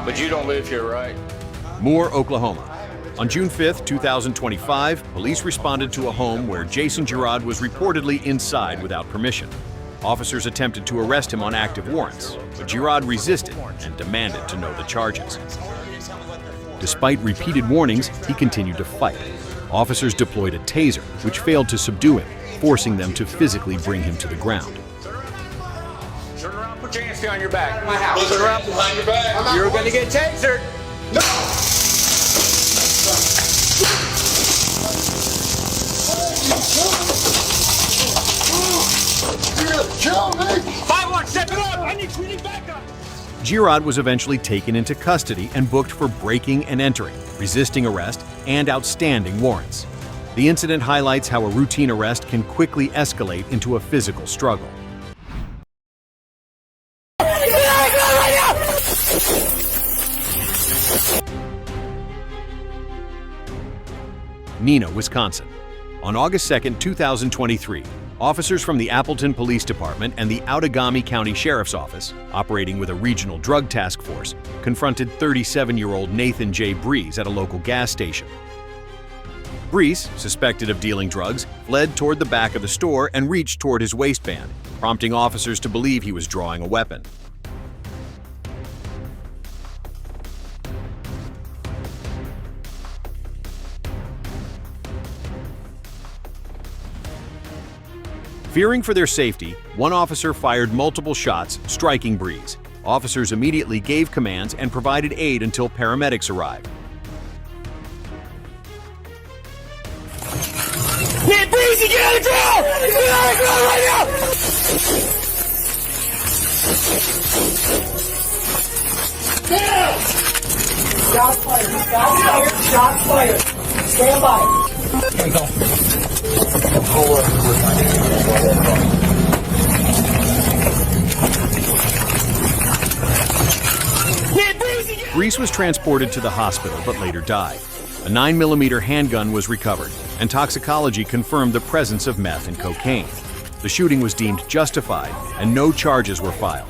But you don't live here, right? Moore, Oklahoma. On June 5, 2025, police responded to a home where Jason Girard was reportedly inside without permission. Officers attempted to arrest him on active warrants, but Girard resisted and demanded to know the charges. Despite repeated warnings, he continued to fight. Officers deployed a taser, which failed to subdue him, forcing them to physically bring him to the ground. Turn around, put your hands behind your back. My house. Turn around behind your back. You're going to get tasered. No! You're gonna kill me! 5-1, step it up! I need backup! Girard was eventually taken into custody and booked for breaking and entering, resisting arrest, and outstanding warrants. The incident highlights how a routine arrest can quickly escalate into a physical struggle. Neenah, Wisconsin. On August 2, 2023, officers from the Appleton Police Department and the Outagamie County Sheriff's Office, operating with a regional drug task force, confronted 37-year-old Nathan J. Breeze at a local gas station. Breeze, suspected of dealing drugs, fled toward the back of the store and reached toward his waistband, prompting officers to believe he was drawing a weapon. Fearing for their safety, one officer fired multiple shots, striking Breeze. Officers immediately gave commands and provided aid until paramedics arrived. Need Breezy, get out of the ground! Get out of the ground right now! Down! Shots fired, shots fired, shots fired. Stand by. Here we go. Breeze was transported to the hospital but later died. A 9mm handgun was recovered, and toxicology confirmed the presence of meth and cocaine. The shooting was deemed justified, and no charges were filed.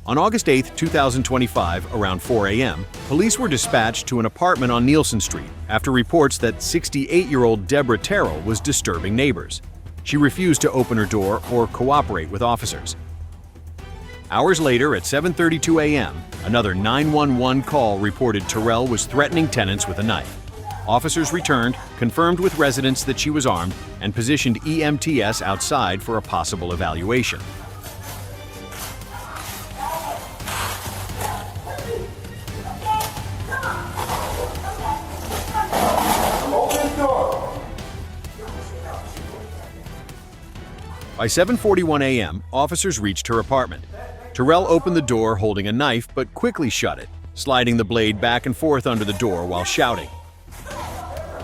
On August 8, 2025, around 4 a.m., police were dispatched to an apartment on Nielsen Street after reports that 68-year-old Deborah Terrell was disturbing neighbors. She refused to open her door or cooperate with officers. Hours later, at 7:32 a.m., another 911 call reported Terrell was threatening tenants with a knife. Officers returned, confirmed with residents that she was armed, and positioned EMTs outside for a possible evaluation. By 7:41 a.m., officers reached her apartment. Terrell opened the door holding a knife but quickly shut it, sliding the blade back and forth under the door while shouting.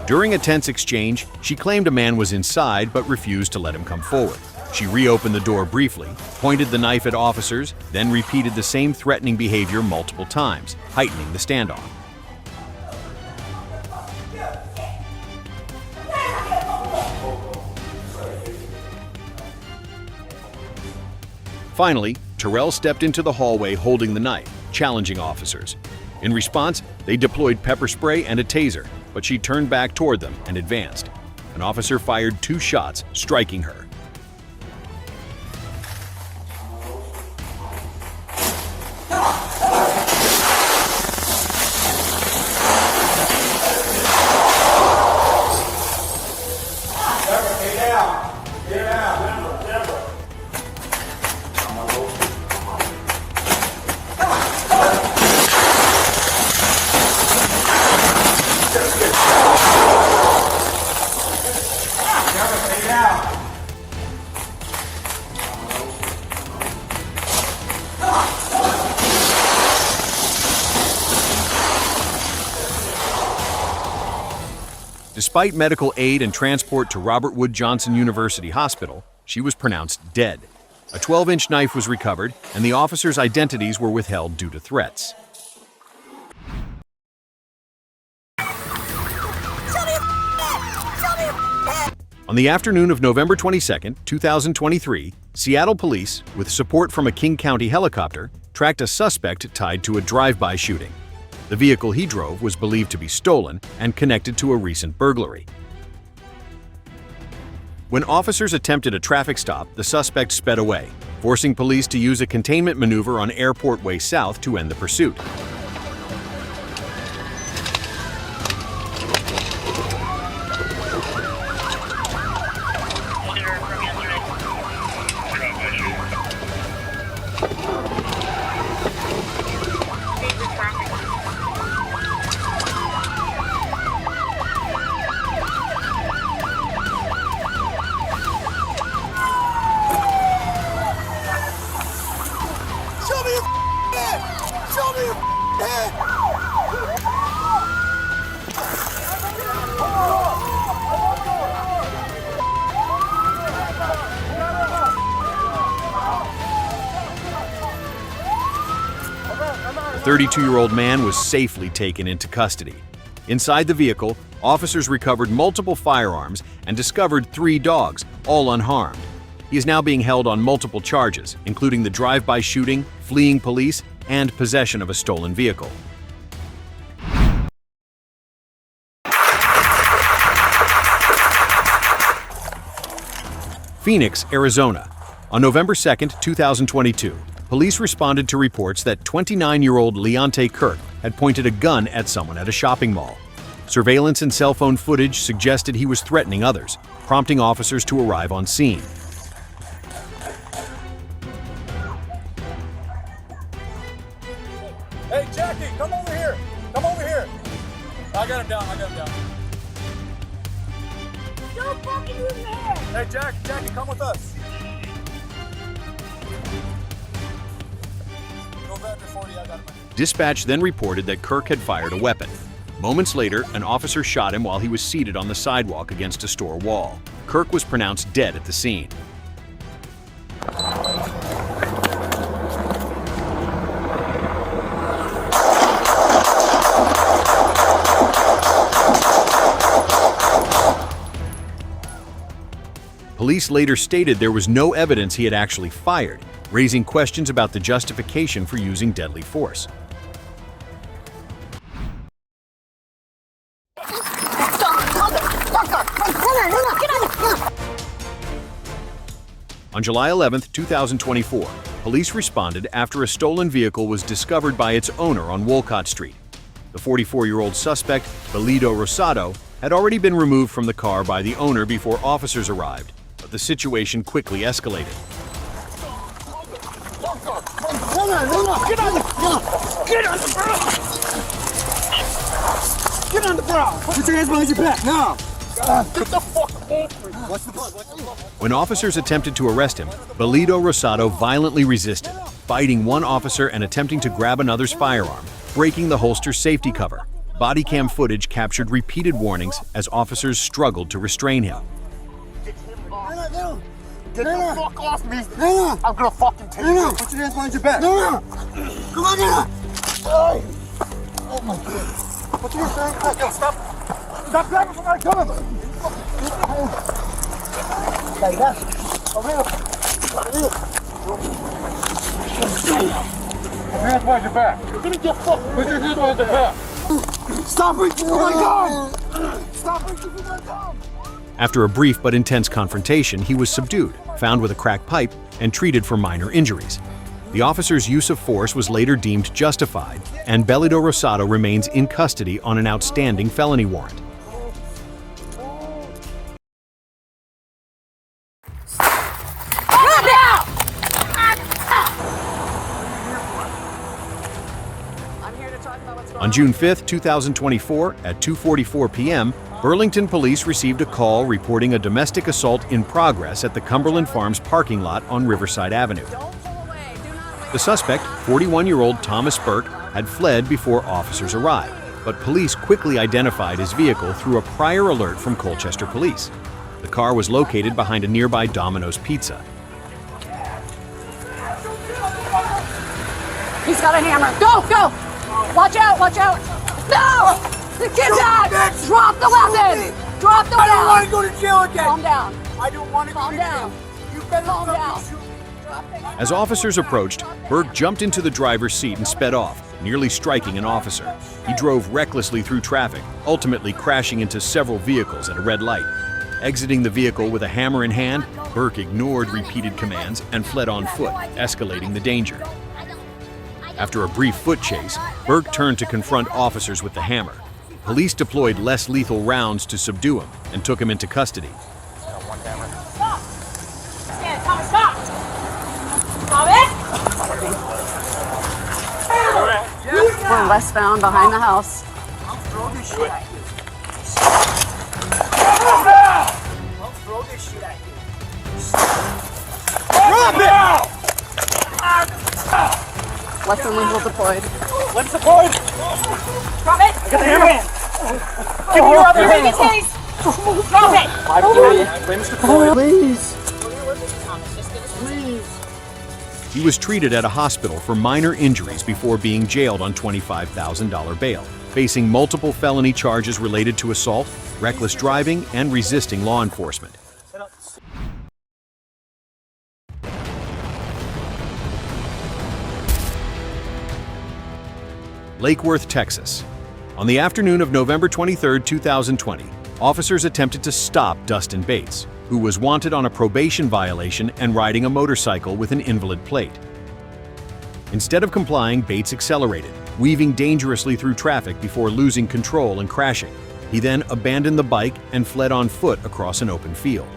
During a tense exchange, she claimed a man was inside but refused to let him come forward. She reopened the door briefly, pointed the knife at officers, then repeated the same threatening behavior multiple times, heightening the standoff. Finally, Terrell stepped into the hallway holding the knife, challenging officers. In response, they deployed pepper spray and a taser, but she turned back toward them and advanced. An officer fired 2 shots, striking her. Despite medical aid and transport to Robert Wood Johnson University Hospital, she was pronounced dead. A 12-inch knife was recovered, and the officers' identities were withheld due to threats. On the afternoon of November 22, 2023, Seattle police, with support from a King County helicopter, tracked a suspect tied to a drive-by shooting. The vehicle he drove was believed to be stolen and connected to a recent burglary. When officers attempted a traffic stop, the suspect sped away, forcing police to use a containment maneuver on Airport Way South to end the pursuit. Show me your head! Show me your head! The 32-year-old man was safely taken into custody. Inside the vehicle, officers recovered multiple firearms and discovered 3 dogs, all unharmed. He is now being held on multiple charges, including the drive-by shooting, fleeing police, and possession of a stolen vehicle. Phoenix, Arizona. On November 2, 2022, police responded to reports that 29-year-old Leonte Kirk had pointed a gun at someone at a shopping mall. Surveillance and cell phone footage suggested he was threatening others, prompting officers to arrive on scene. Hey, Jackie, come over here. Come over here. I got him down. Don't fucking use me here. Hey, Jackie, come with us. Go back to 40, I got him. Dispatch then reported that Kirk had fired a weapon. Moments later, an officer shot him while he was seated on the sidewalk against a store wall. Kirk was pronounced dead at the scene. Police later stated there was no evidence he had actually fired, raising questions about the justification for using deadly force. On July 11, 2024, police responded after a stolen vehicle was discovered by its owner on Wolcott Street. The 44-year-old suspect, Belido Rosado, had already been removed from the car by the owner before officers arrived, but the situation quickly escalated. Get on the ground! Put your hands behind your back, now! Get the fuck off me! Watch the blood, When officers attempted to arrest him, Belido Rosado violently resisted, biting one officer and attempting to grab another's firearm, breaking the holster's safety cover. Bodycam footage captured repeated warnings as officers struggled to restrain him. Get the fuck off me! I'm gonna fucking take you! Put your hands behind your back! Come on, Hey. Oh my god! Put your hands behind your back! Yo, stop grabbing from my cover! Like that. Over here. Put your hands behind your back. You're gonna get fucked! Put your hands behind your back. Stop reaching for my gun! Stop reaching for my gun! After a brief but intense confrontation, he was subdued, found with a cracked pipe, and treated for minor injuries. The officer's use of force was later deemed justified, and Belido Rosado remains in custody on an outstanding felony warrant. On June 5, 2024, at 2:44 p.m., Burlington police received a call reporting a domestic assault in progress at the Cumberland Farms parking lot on Riverside Avenue. The suspect, 41-year-old Thomas Burke, had fled before officers arrived, but police quickly identified his vehicle through a prior alert from Colchester Police. The car was located behind a nearby Domino's Pizza. He's got a hammer. Go, go! Watch out, watch out! No! The kid's out! Drop the weapon! Drop the I don't down. want to go to jail again. Calm down. I don't want to go Calm to down. jail. You better Calm fucking down. shoot me. Drop the gun. As officers approached, Burke jumped into the driver's seat and sped off, nearly striking an officer. He drove recklessly through traffic, ultimately crashing into several vehicles at a red light. Exiting the vehicle with a hammer in hand, Burke ignored repeated commands and fled on foot, escalating the danger. After a brief foot chase, Burke turned to confront officers with the hammer. Police deployed less lethal rounds to subdue him and took him into custody. Stop. Stand. Thomas, stop. Thomas. We're westbound behind the house. I'll throw this shit at you. I'll throw this shit at you. Drop it! Weapon lethal deployed. Let's deploy. Drop it. Get the hammer. Give me your other hand. Drop it. 5-3. Flames deployed. Please. He was treated at a hospital for minor injuries before being jailed on $25,000 bail, facing multiple felony charges related to assault, reckless driving, and resisting law enforcement. Lake Worth, Texas. On the afternoon of November 23, 2020, officers attempted to stop Dustin Bates, who was wanted on a probation violation and riding a motorcycle with an invalid plate. Instead of complying, Bates accelerated, weaving dangerously through traffic before losing control and crashing. He then abandoned the bike and fled on foot across an open field.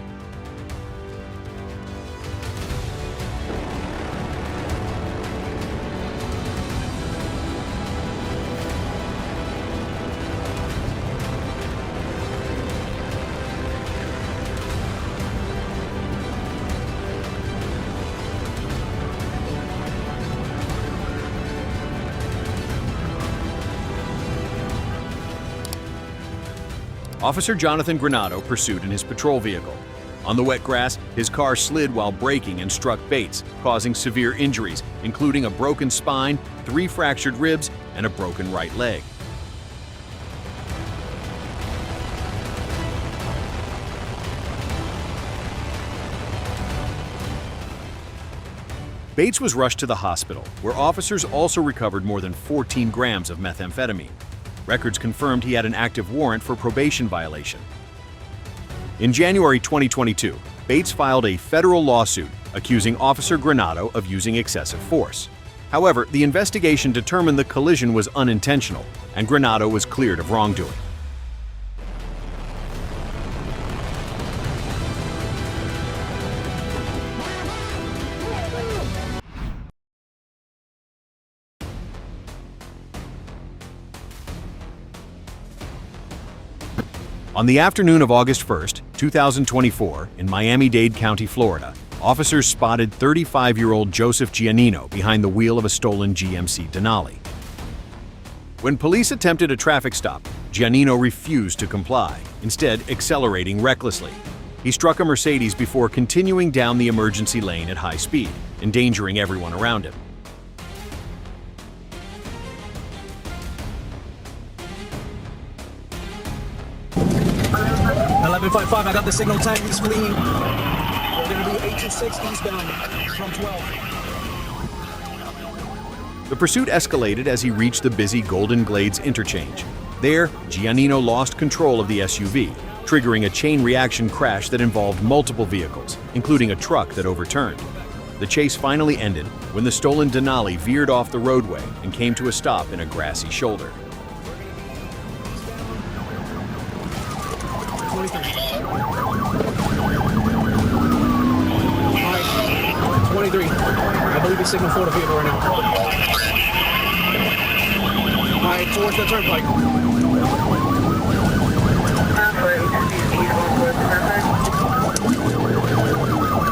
Officer Jonathan Granado pursued in his patrol vehicle. On the wet grass, his car slid while braking and struck Bates, causing severe injuries, including a broken spine, 3 fractured ribs, and a broken right leg. Bates was rushed to the hospital, where officers also recovered more than 14 grams of methamphetamine. Records confirmed he had an active warrant for probation violation. In January 2022, Bates filed a federal lawsuit accusing Officer Granado of using excessive force. However, the investigation determined the collision was unintentional, and Granado was cleared of wrongdoing. On the afternoon of August 1, 2024, in Miami-Dade County, Florida, officers spotted 35-year-old Joseph Giannino behind the wheel of a stolen GMC Denali. When police attempted a traffic stop, Giannino refused to comply, instead accelerating recklessly. He struck a Mercedes before continuing down the emergency lane at high speed, endangering everyone around him. .5, I got the signal tag, he's fleeing. We're going to be 826 eastbound from 12. The pursuit escalated as he reached the busy Golden Glades interchange. There, Giannino lost control of the SUV, triggering a chain reaction crash that involved multiple vehicles, including a truck that overturned. The chase finally ended when the stolen Denali veered off the roadway and came to a stop in a grassy shoulder. 23. 23. I believe it's signal 4 to vehicle right now. Alright, towards the turnpike.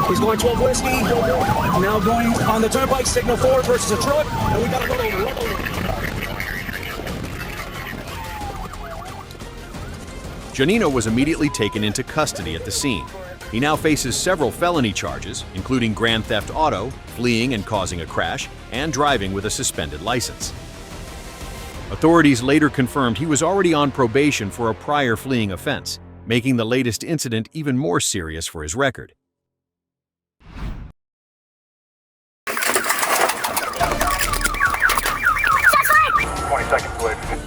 He's going 12 whiskey. Now going on the turnpike, signal 4 versus a truck, and we gotta run over. Giannino was immediately taken into custody at the scene. He now faces several felony charges, including grand theft auto, fleeing and causing a crash, and driving with a suspended license. Authorities later confirmed he was already on probation for a prior fleeing offense. making the latest incident even more serious for his record. 20 seconds away from you.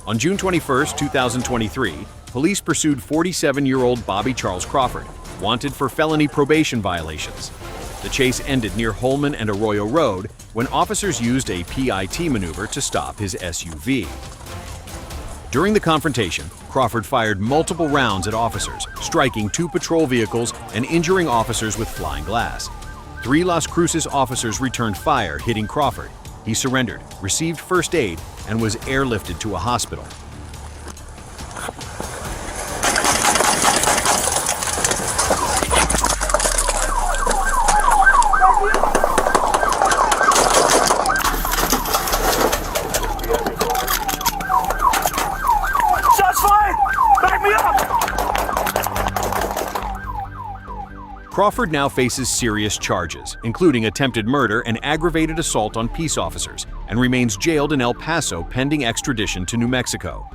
On June 21, 2023, police pursued 47-year-old Bobby Charles Crawford, wanted for felony probation violations. The chase ended near Holman and Arroyo Road when officers used a PIT maneuver to stop his SUV. During the confrontation, Crawford fired multiple rounds at officers, striking 2 patrol vehicles and injuring officers with flying glass. 3 Las Cruces officers returned fire, hitting Crawford. He surrendered, received first aid, and was airlifted to a hospital. Shots fired! Back me up! Crawford now faces serious charges, including attempted murder and aggravated assault on peace officers, and remains jailed in El Paso pending extradition to New Mexico.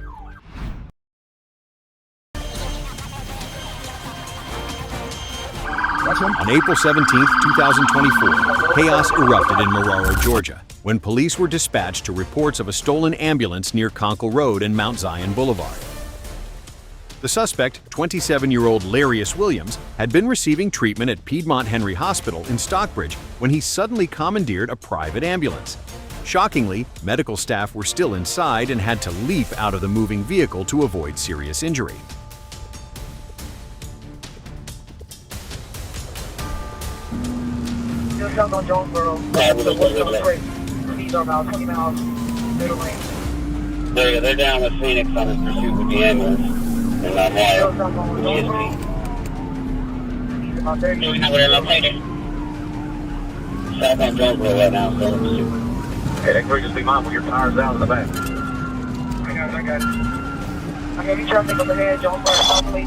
On April 17, 2024, chaos erupted in Marrero, Georgia, when police were dispatched to reports of a stolen ambulance near Conkle Road and Mount Zion Boulevard. The suspect, 27-year-old Larius Williams, had been receiving treatment at Piedmont Henry Hospital in Stockbridge when he suddenly commandeered a private ambulance. Shockingly, medical staff were still inside and had to leap out of the moving vehicle to avoid serious injury. South on Jonesboro. Speeds are about 20 miles, middle lane. They're down with Phoenix on his pursuit with the ambulance. And I'm South on Jonesboro. Speeds about 30 Do we know where they're located? South on Jonesboro right now, so Hey, that crew, just be mindful your tire's out in the back. I got it. I have you traffic up ahead, Jonesboro, properly.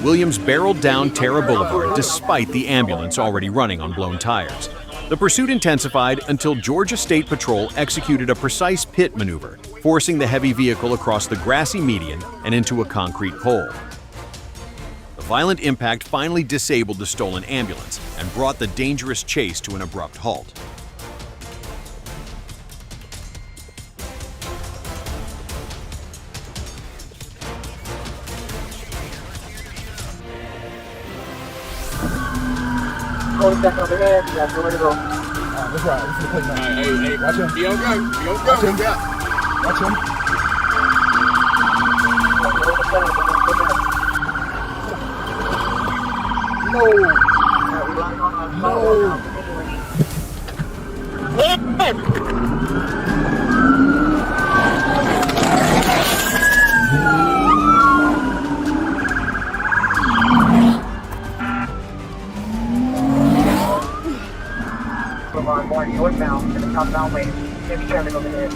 Williams barreled down Terra Boulevard despite the ambulance already running on blown tires. The pursuit intensified until Georgia State Patrol executed a precise pit maneuver, forcing the heavy vehicle across the grassy median and into a concrete pole. The violent impact finally disabled the stolen ambulance and brought the dangerous chase to an abrupt halt. Hold back over there, you got nowhere to go. That's right. This is the plate now. Hey, watch him. Yo, go. Watch him. Watch him. More northbound to the southbound lane. Heavy traffic over there.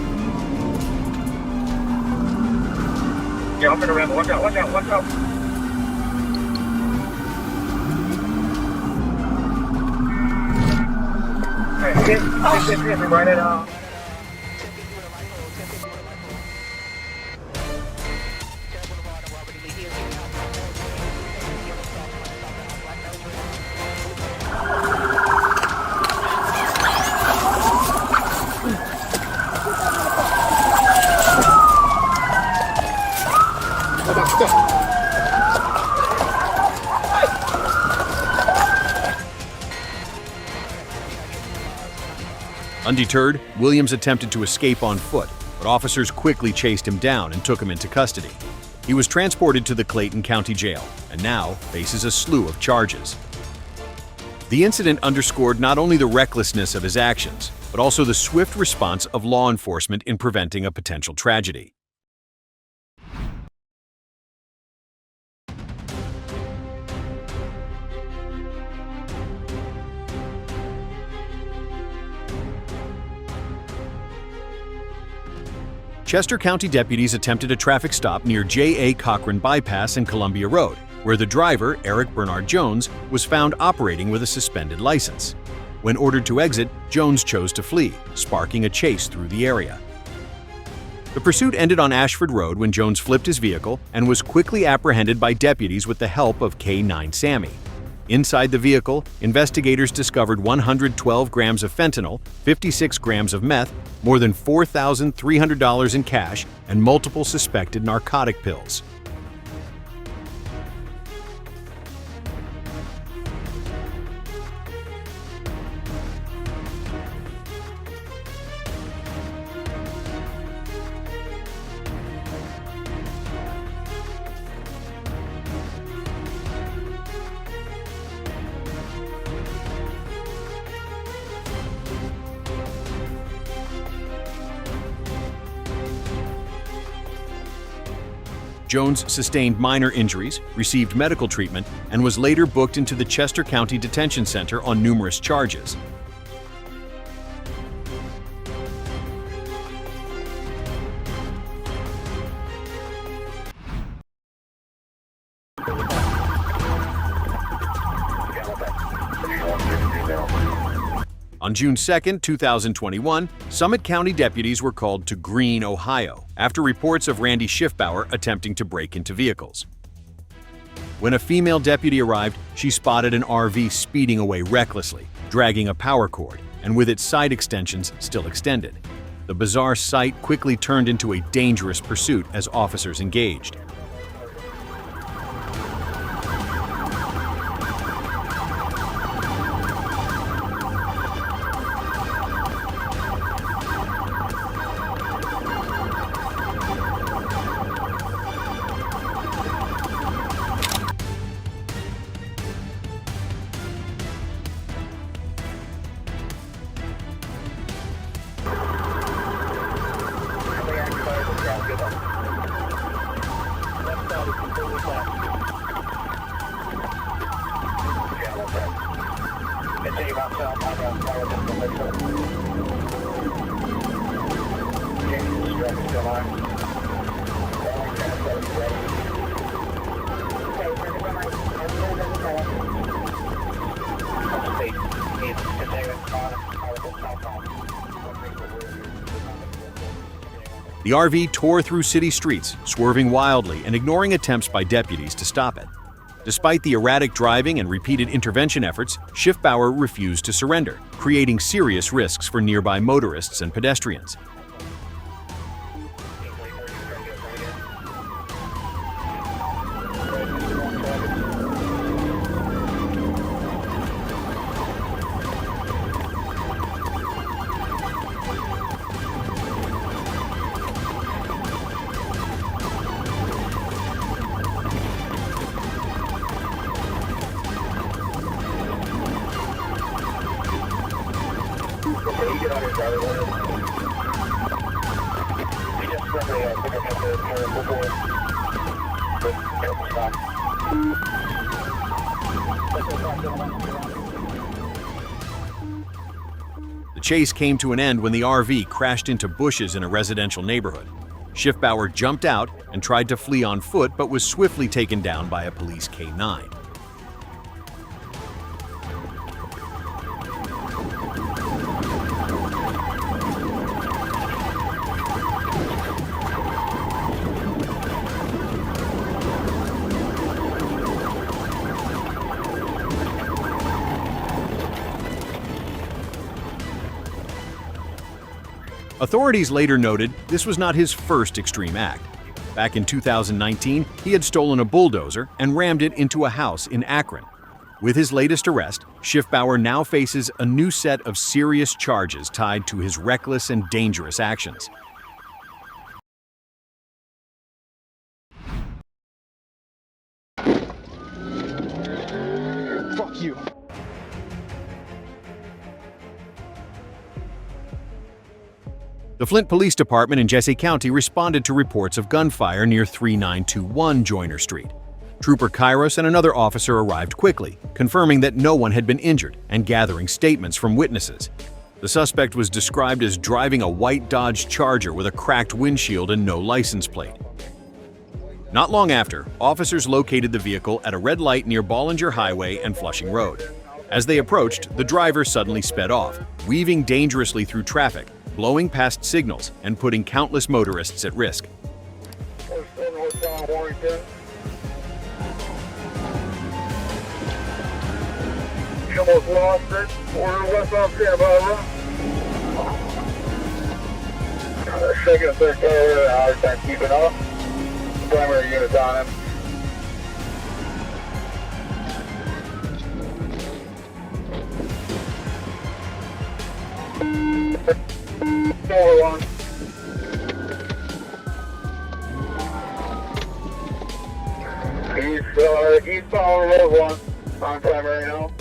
Yeah, I'm gonna ramble. Watch out. Alright, hit me right at Undeterred, Williams attempted to escape on foot, but officers quickly chased him down and took him into custody. He was transported to the Clayton County Jail and now faces a slew of charges. The incident underscored not only the recklessness of his actions, but also the swift response of law enforcement in preventing a potential tragedy. Chester County deputies attempted a traffic stop near J.A. Cochran Bypass and Columbia Road, where the driver, Eric Bernard Jones, was found operating with a suspended license. When ordered to exit, Jones chose to flee, sparking a chase through the area. The pursuit ended on Ashford Road when Jones flipped his vehicle and was quickly apprehended by deputies with the help of K-9 Sammy. Inside the vehicle, investigators discovered 112 grams of fentanyl, 56 grams of meth, more than $4,300 in cash, and multiple suspected narcotic pills. Jones sustained minor injuries, received medical treatment, and was later booked into the Chester County Detention Center on numerous charges. On June 2, 2021, Summit County deputies were called to Greene, Ohio, after reports of Randy Schiffbauer attempting to break into vehicles. When a female deputy arrived, she spotted an RV speeding away recklessly, dragging a power cord, and with its side extensions still extended. The bizarre sight quickly turned into a dangerous pursuit as officers engaged. The RV tore through city streets, swerving wildly and ignoring attempts by deputies to stop it. Despite the erratic driving and repeated intervention efforts, Schiffbauer refused to surrender, creating serious risks for nearby motorists and pedestrians. The chase came to an end when the RV crashed into bushes in a residential neighborhood. Schiffbauer jumped out and tried to flee on foot but was swiftly taken down by a police K-9. Authorities later noted this was not his first extreme act. Back in 2019, he had stolen a bulldozer and rammed it into a house in Akron. With his latest arrest, Schiffbauer now faces a new set of serious charges tied to his reckless and dangerous actions. Fuck you. The Flint Police Department in Jesse County responded to reports of gunfire near 3921 Joyner Street. Trooper Kairos and another officer arrived quickly, confirming that no one had been injured and gathering statements from witnesses. The suspect was described as driving a white Dodge Charger with a cracked windshield and no license plate. Not long after, officers located the vehicle at a red light near Bollinger Highway and Flushing Road. As they approached, the driver suddenly sped off, weaving dangerously through traffic, blowing past signals and putting countless motorists at risk. You almost lost it. We're west off Canberra. Second and third car, hard time keeping up. Primary units on him. Over one. He's following road one on primary now.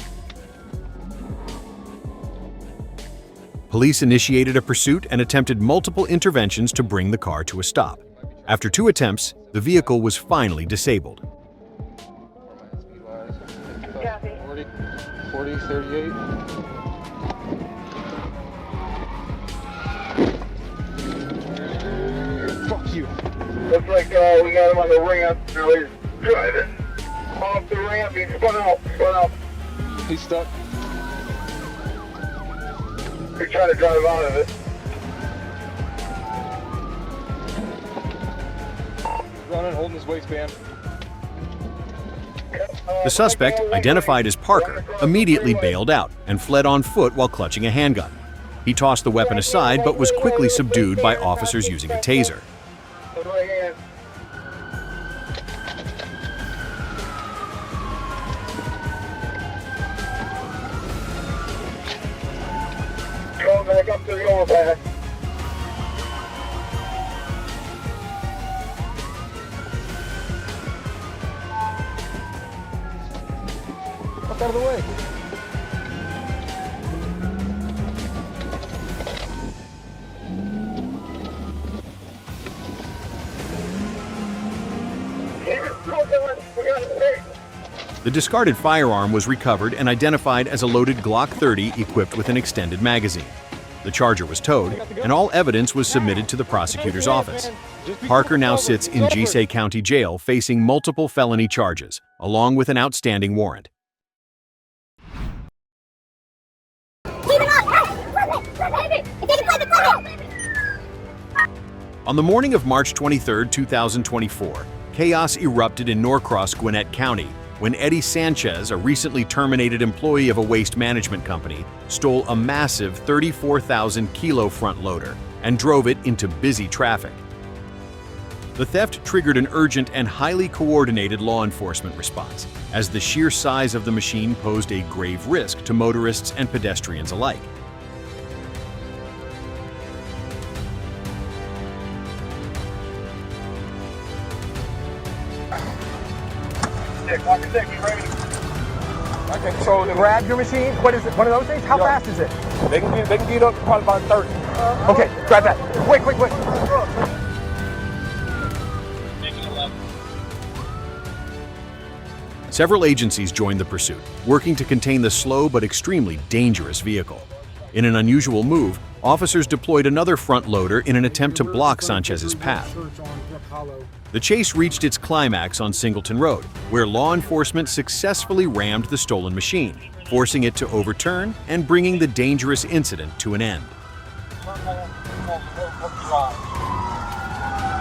Police initiated a pursuit and attempted multiple interventions to bring the car to a stop. After 2 attempts, the vehicle was finally disabled. 40, 38. Fuck you. Looks like we got him on the ramp. Now he's driving off the ramp. He spun out. He's stuck. He's trying to drive out of it. Running, holding his waistband. The suspect, identified as Parker, immediately bailed out and fled on foot while clutching a handgun. He tossed the weapon aside but was quickly subdued by officers using a taser. Right hand. Going back up to the overpass. Fuck out of the way. The discarded firearm was recovered and identified as a loaded Glock 30 equipped with an extended magazine. The Charger was towed, and all evidence was submitted to the prosecutor's office. Parker now sits in Jesse County Jail facing multiple felony charges, along with an outstanding warrant. On the morning of March 23, 2024, chaos erupted in Norcross, Gwinnett County, when Eddie Sanchez, a recently terminated employee of a waste management company, stole a massive 34,000-kilo front loader and drove it into busy traffic. The theft triggered an urgent and highly coordinated law enforcement response, as the sheer size of the machine posed a grave risk to motorists and pedestrians alike. So grab your machine. What is it? One of those things? How fast is it? They can get up to probably about 30. Okay, grab that. Quick. Several agencies joined the pursuit, working to contain the slow but extremely dangerous vehicle. In an unusual move, officers deployed another front loader in an attempt to block Sanchez's path. The chase reached its climax on Singleton Road, where law enforcement successfully rammed the stolen machine, forcing it to overturn and bringing the dangerous incident to an end.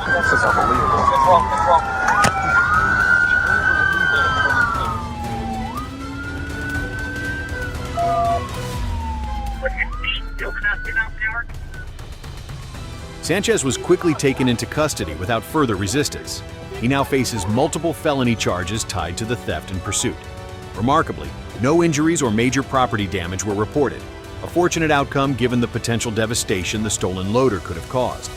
This is unbelievable. Sanchez was quickly taken into custody without further resistance. He now faces multiple felony charges tied to the theft and pursuit. Remarkably, no injuries or major property damage were reported, a fortunate outcome given the potential devastation the stolen loader could have caused.